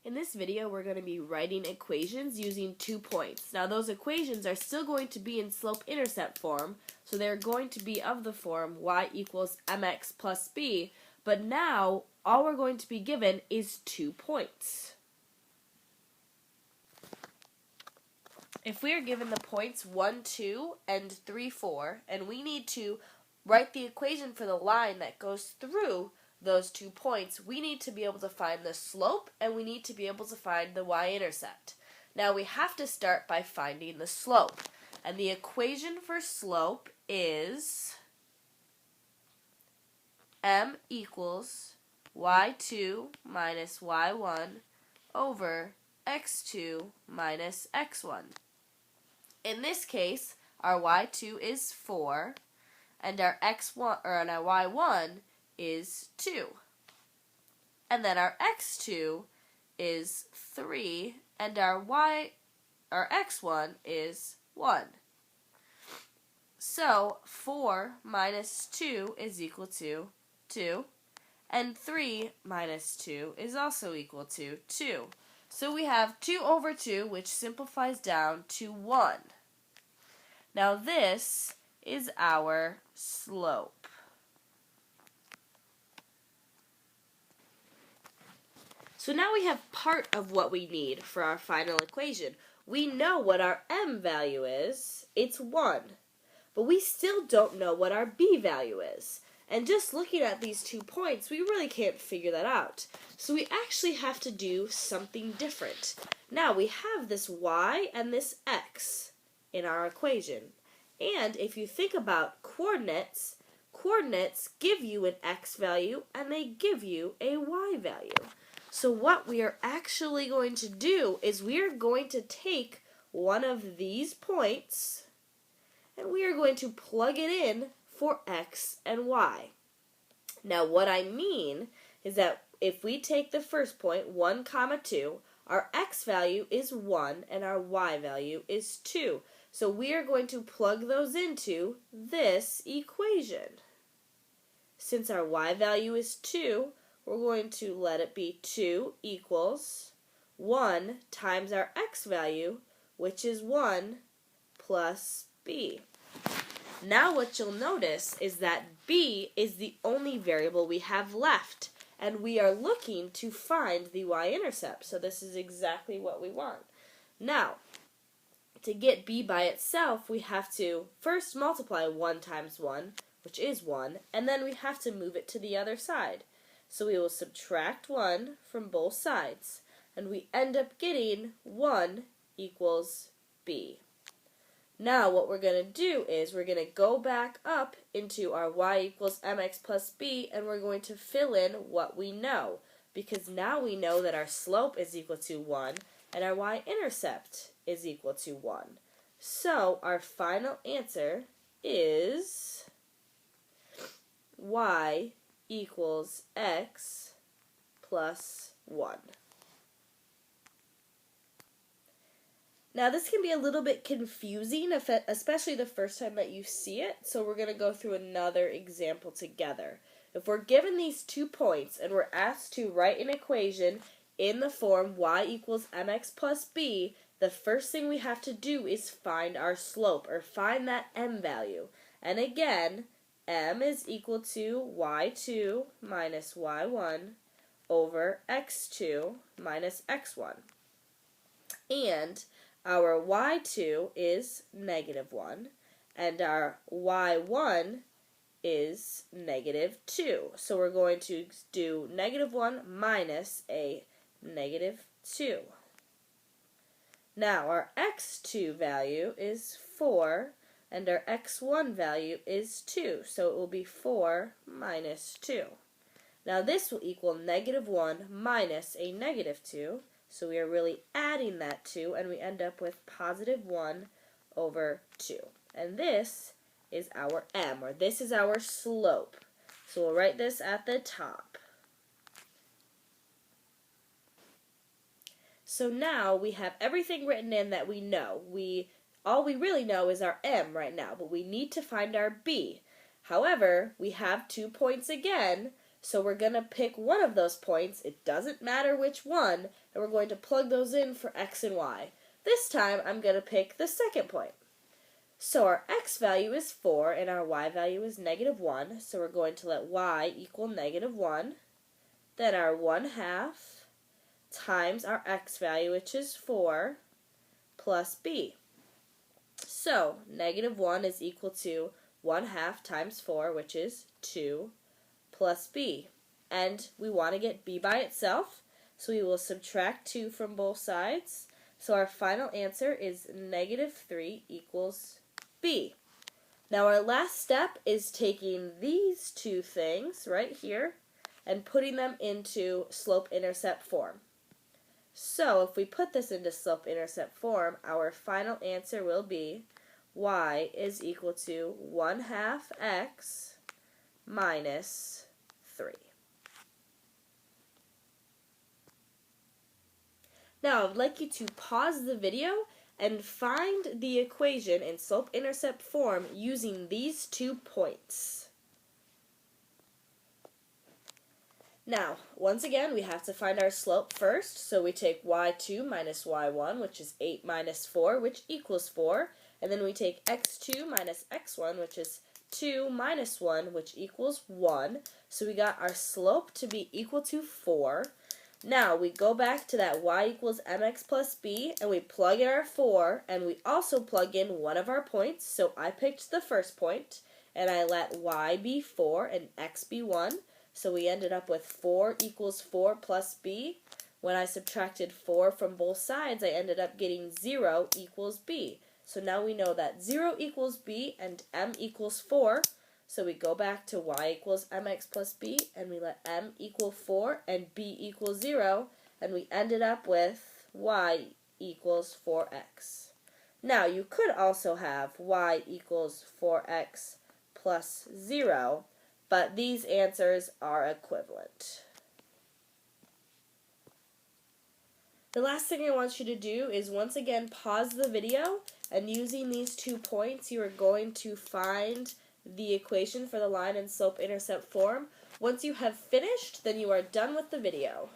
In this video, we're going to be writing equations using 2 points. Now, those equations are still going to be in slope-intercept form, so they're going to be of the form y equals mx plus b, but now all we're going to be given is 2 points. If we are given the points 1, 2, and 3, 4, and we need to write the equation for the line that goes through those 2 points, we need to be able to find the slope and we need to be able to find the y-intercept. Now we have to start by finding the slope. And the equation for slope is m equals y2 minus y1 over x2 minus x1. In this case, our y2 is 4 and our y1 is 2. And then our x2 is 3 and our x1 is 1. So 4 minus 2 is equal to 2, and 3 minus 2 is also equal to 2. So we have 2 over 2, which simplifies down to 1. Now this is our slope. So now we have part of what we need for our final equation. We know what our m value is, it's 1, but we still don't know what our b value is. And just looking at these 2 points, we really can't figure that out. So we actually have to do something different. Now we have this y and this x in our equation. And if you think about coordinates, coordinates give you an x value and they give you a y value. So what we are actually going to do is we are going to take one of these points and we are going to plug it in for x and y. Now what I mean is that if we take the first point, 1, 2, our x value is 1 and our y value is 2. So we are going to plug those into this equation. Since our y value is 2, we're going to let it be 2 equals 1 times our x value, which is 1 plus b. Now what you'll notice is that b is the only variable we have left, and we are looking to find the y-intercept, so this is exactly what we want. Now, to get b by itself, we have to first multiply 1 times 1, which is 1, and then we have to move it to the other side. So we will subtract 1 from both sides, and we end up getting 1 equals b. Now what we're going to do is we're going to go back up into our y equals mx plus b, and we're going to fill in what we know, because now we know that our slope is equal to 1 and our y-intercept is equal to 1. So our final answer is y equals x plus 1. Now this can be a little bit confusing, especially the first time that you see it, so we're going to go through another example together. If we're given these 2 points and we're asked to write an equation in the form y equals mx plus b, the first thing we have to do is find our slope, or find that m value. And again, m is equal to y2 minus y1 over x2 minus x1. And our y2 is -1, and our y1 is -2. So we're going to do -1 minus a -2. Now our x2 value is 4, and our x1 value is 2, so it will be 4 minus 2. Now this will equal -1 minus a -2, so we are really adding that 2, and we end up with +1 over 2. And this is our m, or this is our slope. So we'll write this at the top. So now we have everything written in that we know. All we really know is our m right now, but we need to find our b. However, we have 2 points again, So we're going to pick one of those points, it doesn't matter which one, and we're going to plug those in for x and y. This time I'm going to pick the second point. So our x value is 4 and our y value is -1, so we're going to let y equal -1. Then our 1/2 times our x value, which is 4, plus b. So -1 is equal to 1/2 times 4, which is 2, plus b. And we want to get b by itself, so we will subtract 2 from both sides. So our final answer is -3 equals b. Now our last step is taking these two things right here and putting them into slope-intercept form. So if we put this into slope-intercept form, our final answer will be y is equal to 1/2 x minus 3. Now I'd like you to pause the video and find the equation in slope-intercept form using these 2 points. Now, once again, we have to find our slope first, so we take y2 minus y1, which is 8 minus 4, which equals 4, and then we take x2 minus x1, which is 2 minus 1, which equals 1, so we got our slope to be equal to 4. Now, we go back to that y equals mx plus b, and we plug in our 4, and we also plug in one of our points, so I picked the first point, and I let y be 4 and x be 1, so we ended up with 4 equals 4 plus b. When I subtracted 4 from both sides, I ended up getting 0 equals b. So now we know that 0 equals b and m equals 4. So we go back to y equals mx plus b, and we let m equal 4 and b equals 0, and we ended up with y equals 4x. Now you could also have y equals 4x plus 0, but these answers are equivalent. The last thing I want you to do is once again pause the video, and using these 2 points you are going to find the equation for the line in slope-intercept form. Once you have finished, then you are done with the video.